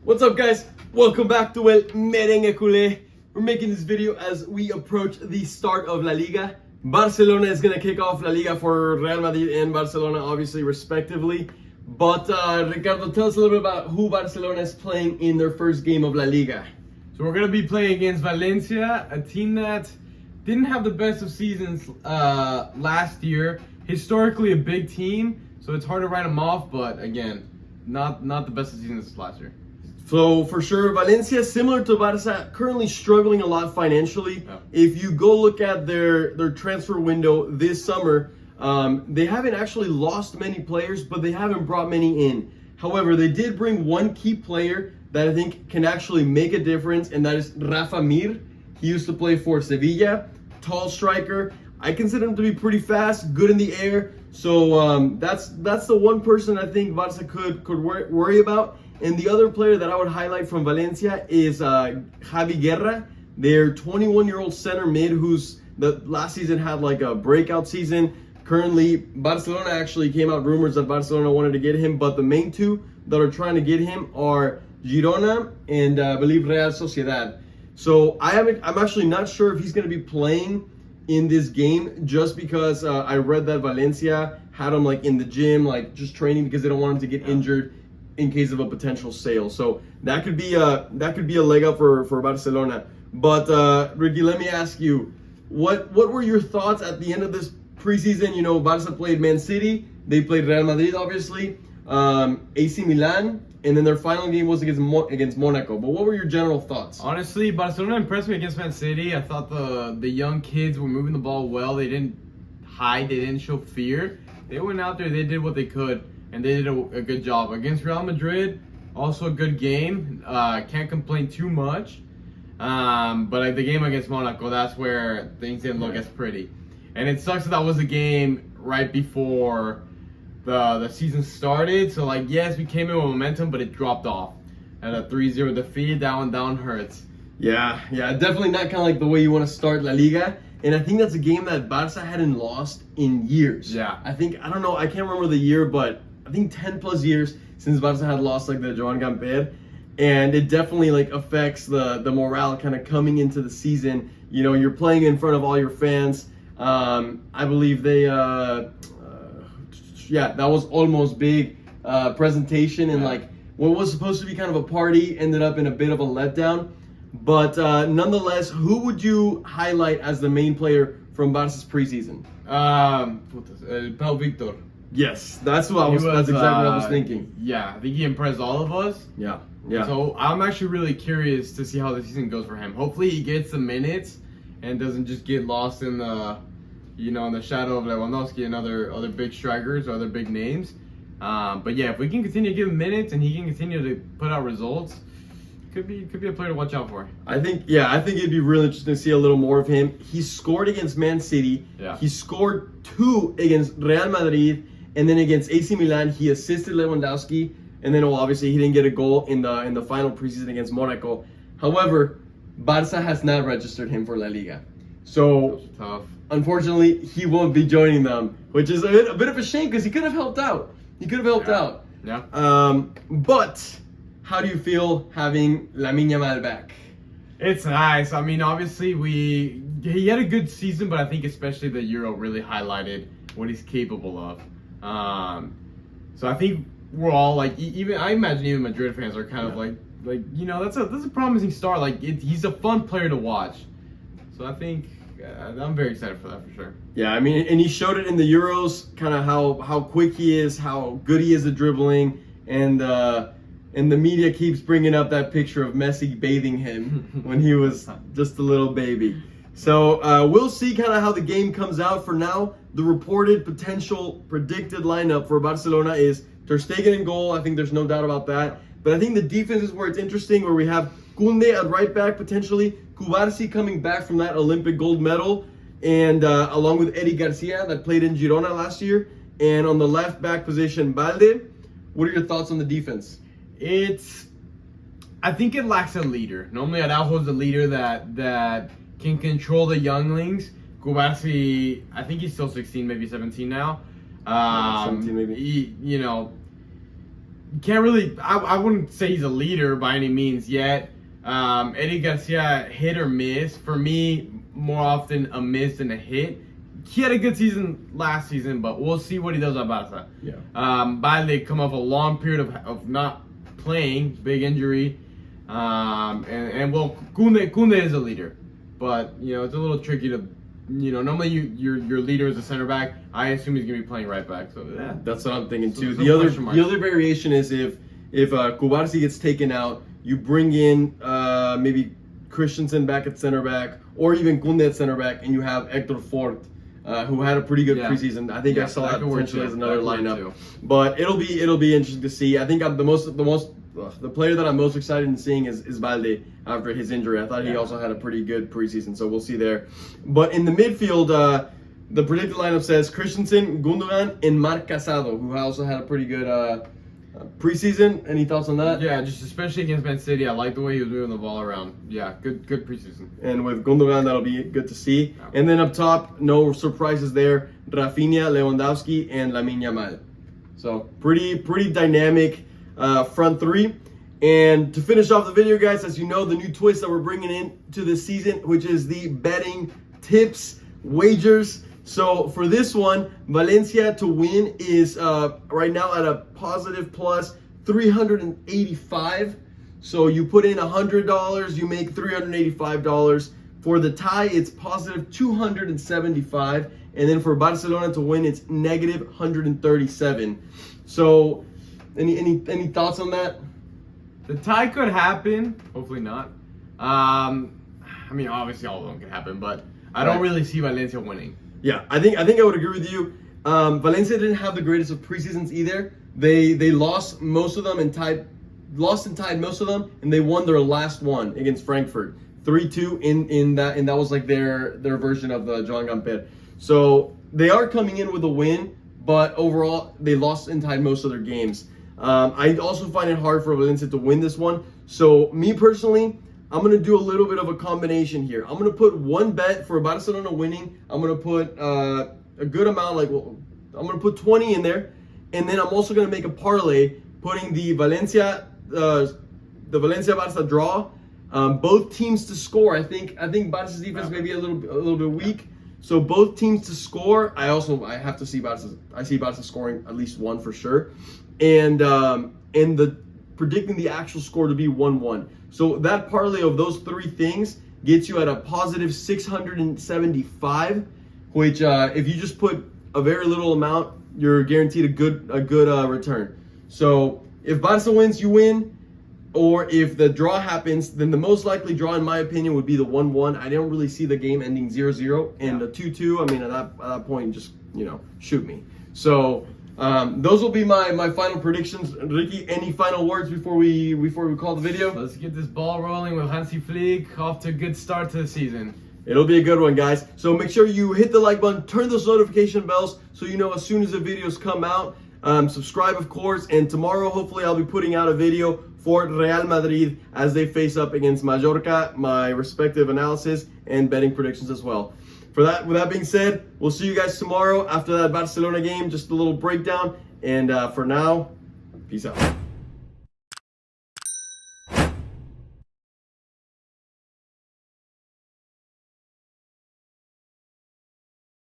What's up, guys? Welcome back to El Merengue Culé. We're making this video as we approach the start of La Liga. Barcelona is going to kick off La Liga for Real Madrid and Barcelona, obviously, respectively. But Ricardo, tell us a little bit about who Barcelona is playing in their first game of La Liga. So we're going to be playing against Valencia, a team that didn't have the best of seasons last year. Historically a big team, so it's hard to write them off, but again, not the best of seasons last year. So for sure, Valencia, similar to Barca, currently struggling a lot financially. Yeah. If you go look at their transfer window this summer, they haven't actually lost many players, but they haven't brought many in. However, they did bring one key player that I think can actually make a difference, and that is Rafa Mir. He used to play for Sevilla, tall striker. I consider him to be pretty fast, good in the air. So that's the one person I think Barca could worry about. And the other player that I would highlight from Valencia is Javi Guerra, their 21-year-old center mid who's the last season had like a breakout season. Currently, Barcelona actually came out rumors that Barcelona wanted to get him, but the main two that are trying to get him are Girona and I believe Real Sociedad. So I'm actually not sure if he's going to be playing in this game, just because I read that Valencia had him like in the gym, like just training because they don't want him to get injured in case of a potential sale. So that could be a leg up for Barcelona. But Ricky, let me ask you, what were your thoughts at the end of this preseason? You know, Barca played Man City, they played Real Madrid, obviously, AC Milan, and then their final game was against Monaco. But what were your general thoughts? Honestly, Barcelona impressed me against Man City. I thought the young kids were moving the ball well. They didn't hide, they didn't show fear. They went out there, they did what they could, and they did a good job. Against Real Madrid, also a good game. Can't complain too much. But the game against Monaco, that's where things didn't look as pretty. And it sucks that was a game right before the season started. So, like, yes, we came in with momentum, but it dropped off. At a 3-0 defeat, that one down hurts. Yeah, definitely not kind of like the way you want to start La Liga. And I think that's a game that Barca hadn't lost in years. Yeah. I don't know, I can't remember the year, but I think 10 plus years since Barca had lost like the Joan Gamper. And it definitely like affects the morale kind of coming into the season. You know, you're playing in front of all your fans. I believe they, that was almost big presentation, and like what was supposed to be kind of a party ended up in a bit of a letdown. But nonetheless, who would you highlight as the main player from Barca's preseason? Pau Victor. Yes, that's that's exactly what I was thinking. Yeah, I think he impressed all of us. Yeah. So I'm actually really curious to see how the season goes for him. Hopefully he gets the minutes and doesn't just get lost in the, in the shadow of Lewandowski and other big strikers or other big names. But yeah, if we can continue to give him minutes and he can continue to put out results, could be a player to watch out for. I think it'd be really interesting to see a little more of him. He scored against Man City. Yeah. He scored 2 against Real Madrid, and then against AC Milan he assisted Lewandowski. And then, obviously, he didn't get a goal in the final preseason against Monaco. However, Barca has not registered him for La Liga. So, Tough. Unfortunately, he won't be joining them, which is a bit of a shame because he could have helped out. Yeah. But how do you feel having Lamine Yamal back? It's nice. I mean, obviously, he had a good season, but I think especially the Euro really highlighted what he's capable of. So I think we're all like, I imagine even Madrid fans are kind of like that's a promising start. Like he's a fun player to watch. So I think I'm very excited for that for sure. Yeah, I mean, and he showed it in the Euros, kind of how quick he is, how good he is at dribbling, and the media keeps bringing up that picture of Messi bathing him when he was just a little baby. So we'll see kind of how the game comes out. For now, the reported potential predicted lineup for Barcelona is Ter Stegen in goal. I think there's no doubt about that. But I think the defense is where it's interesting, where we have Koundé at right back potentially, Cubarsí coming back from that Olympic gold medal, and along with Eddie Garcia that played in Girona last year. And on the left back position, Balde. What are your thoughts on the defense? I think it lacks a leader. Normally Araujo's the leader that can control the younglings. Cubarsí, I think he's still 16, maybe 17 now. 17 maybe. can't really. I wouldn't say he's a leader by any means yet. Eddie Garcia, hit or miss. For me, more often a miss than a hit. He had a good season last season, but we'll see what he does at Barca. Yeah. Balde come off a long period of not playing, big injury. And well, Kunde is a leader, but it's a little tricky to, normally your leader is a center back. I assume he's gonna be playing right back. So yeah, that's what I'm thinking too. So The other variation is if Kubarsi gets taken out, you bring in maybe Christensen back at center back, or even Kunde at center back, and you have Hector Fort, who had a pretty good preseason. I think I saw that potentially as another lineup. But it'll be interesting to see. I think the player that I'm most excited in seeing is Balde after his injury. I thought he also had a pretty good preseason, so we'll see there. But in the midfield, the predicted lineup says Christensen, Gundogan, and Marc Casado, who also had a pretty good preseason. Any thoughts on that? Yeah, just especially against Man City. I like the way he was moving the ball around. Yeah, good preseason. And with Gundogan, that'll be good to see. Yeah. And then up top, no surprises there. Rafinha, Lewandowski, and Lamine Yamal. So pretty dynamic front three. And to finish off the video, guys, as you know, the new twist that we're bringing in to this season, which is the betting tips, wagers. So for this one, Valencia to win is right now at a positive plus 385. So you put in $100, you make $385. For the tie, it's positive 275. And then for Barcelona to win, it's negative 137. So any thoughts on that? The tie could happen. Hopefully not. I mean, obviously all of them could happen, but I don't really see Valencia winning. Yeah, I think I would agree with you. Valencia didn't have the greatest of preseasons either. They lost most of them and tied most of them, and they won their last one against Frankfurt, 3-2 in that, and that was like their version of the Joan Gamper. So they are coming in with a win, but overall they lost and tied most of their games. I also find it hard for Valencia to win this one. So me personally, I'm going to do a little bit of a combination here. I'm going to put one bet for Barcelona winning. I'm going to put a good amount, I'm going to put 20 in there. And then I'm also going to make a parlay, putting the Valencia Barca draw, both teams to score. I think Barca's defense may be a little bit weak. So both teams to score. I have to see Barca. I see Barca scoring at least one for sure. And predicting the actual score to be 1-1. So that parlay of those three things gets you at a positive 675, which if you just put a very little amount, you're guaranteed a good return. So if Barca wins, you win, or if the draw happens, then the most likely draw, in my opinion, would be the 1-1. I don't really see the game ending 0-0, and the 2-2. I mean, at that point, just shoot me. So. Those will be my final predictions. Ricky, any final words before we call the video? Let's get this ball rolling with Hansi Flick. Off to a good start to the season. It'll be a good one, guys. So make sure you hit the like button, turn those notification bells so you know as soon as the videos come out. Subscribe, of course, and tomorrow hopefully I'll be putting out a video for Real Madrid as they face up against Mallorca, my respective analysis and betting predictions as well. With that being said, we'll see you guys tomorrow after that Barcelona game. Just a little breakdown. And for now, peace out.